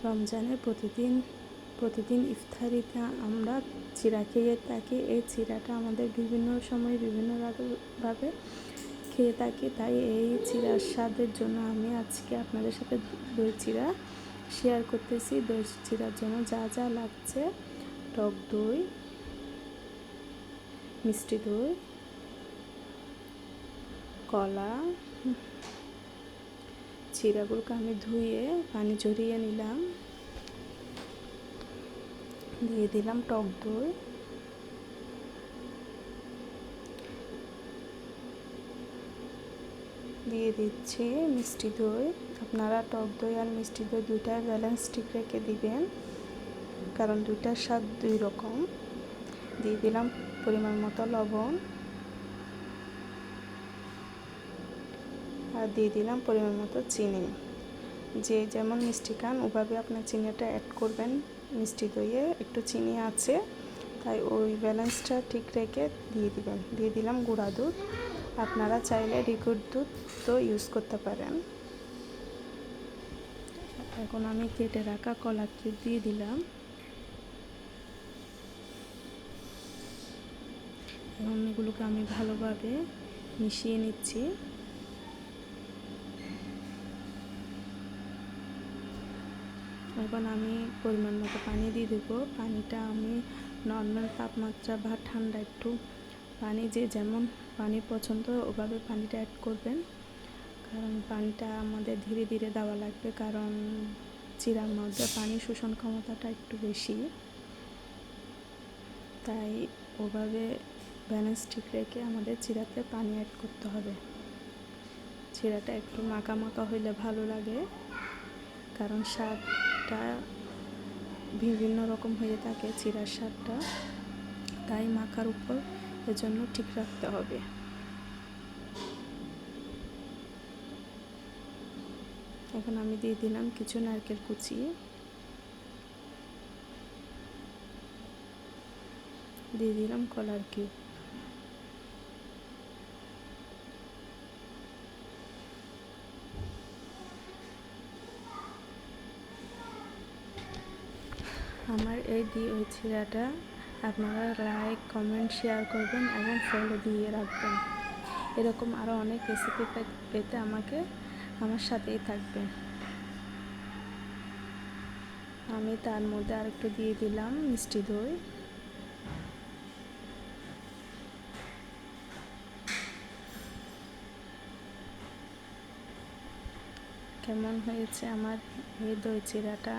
রমজানে প্রতিদিন ইফতারিতে আমরা চিড়া খেয়ে থাকি। এই চিড়াটা আমাদের বিভিন্ন সময় বিভিন্নভাবে খেয়ে থাকি। তাই এই চিড়ার স্বাদের জন্য আমি আজকে আপনাদের সাথে দই চিড়া শেয়ার করতেছি। দই চিড়ার জন্য যা যা লাগছে: টক দই, মিষ্টি দই, কলা। চিড়াগুলোকে আমি ধুয়ে পানি ঝরিয়ে নিলাম। দিয়ে দিলাম টক দই, দিয়ে দিচ্ছি মিষ্টি দই। আপনারা টক দই আর মিষ্টি দই দুইটার ব্যালেন্স ঠিক রেখে দিবেন, কারণ দুইটার স্বাদ দুই রকম। দিয়ে দিলাম পরিমাণ মতো লবণ, আর দিয়ে দিলাম পরিমাণ মতো চিনি। যে যেমন মিষ্টি খান ওভাবে আপনার চিনিটা অ্যাড করবেন। মিষ্টি দইয়ে একটু চিনি আছে, তাই ওই ব্যালেন্সটা ঠিক রেখে দিয়ে দিবেন। দিয়ে দিলাম গুঁড়া দুধ, আপনারা চাইলে লিকুইড দুধ তো ইউজ করতে পারেন। এখন আমি কেটে রাখা কলা কিউব দিয়ে দিলাম। এখন এগুলোকে আমি ভালোভাবে মিশিয়ে নিচ্ছি। এখন আমি পরিমাণ মতো পানি দিয়ে দেবো। পানিটা আমি নর্মাল তাপমাত্রা বা ঠান্ডা একটু পানি, যে যেমন পানি পছন্দ ওভাবে পানিটা অ্যাড করবেন, কারণ পানিটা আমাদের ধীরে ধীরে দেওয়া লাগবে, কারণ চিড়ার মধ্যে পানি শোষণ ক্ষমতাটা একটু বেশি। তাই ওভাবে ব্যালেন্স ঠিক রেখে আমাদের চিড়াতে পানি অ্যাড করতে হবে। চিড়াটা একটু মাখা মাখা হইলে ভালো লাগে, কারণ স্বাদটা বিভিন্ন রকম হয়ে থাকে চিড়ার স্বাদটা, তাই মাখার উপর এজন্য ঠিক রাখতে হবে। এখন আমি দিয়ে দিলাম কিছু নারকেল কুচি, দিয়ে দিলাম কলার কিউব। আমার এই ওই চিড়াটা আপনারা লাইক, কমেন্ট, শেয়ার করবেন এবং ফলো দিয়ে রাখবেন। এরকম আরও অনেক রেসিপি পেতে আমার সাথেই থাকবেন। আমি তার মধ্যে আরেকটু দিয়ে দিলাম মিষ্টি দই। কেমন হয়েছে আমার এই দই চিড়াটা?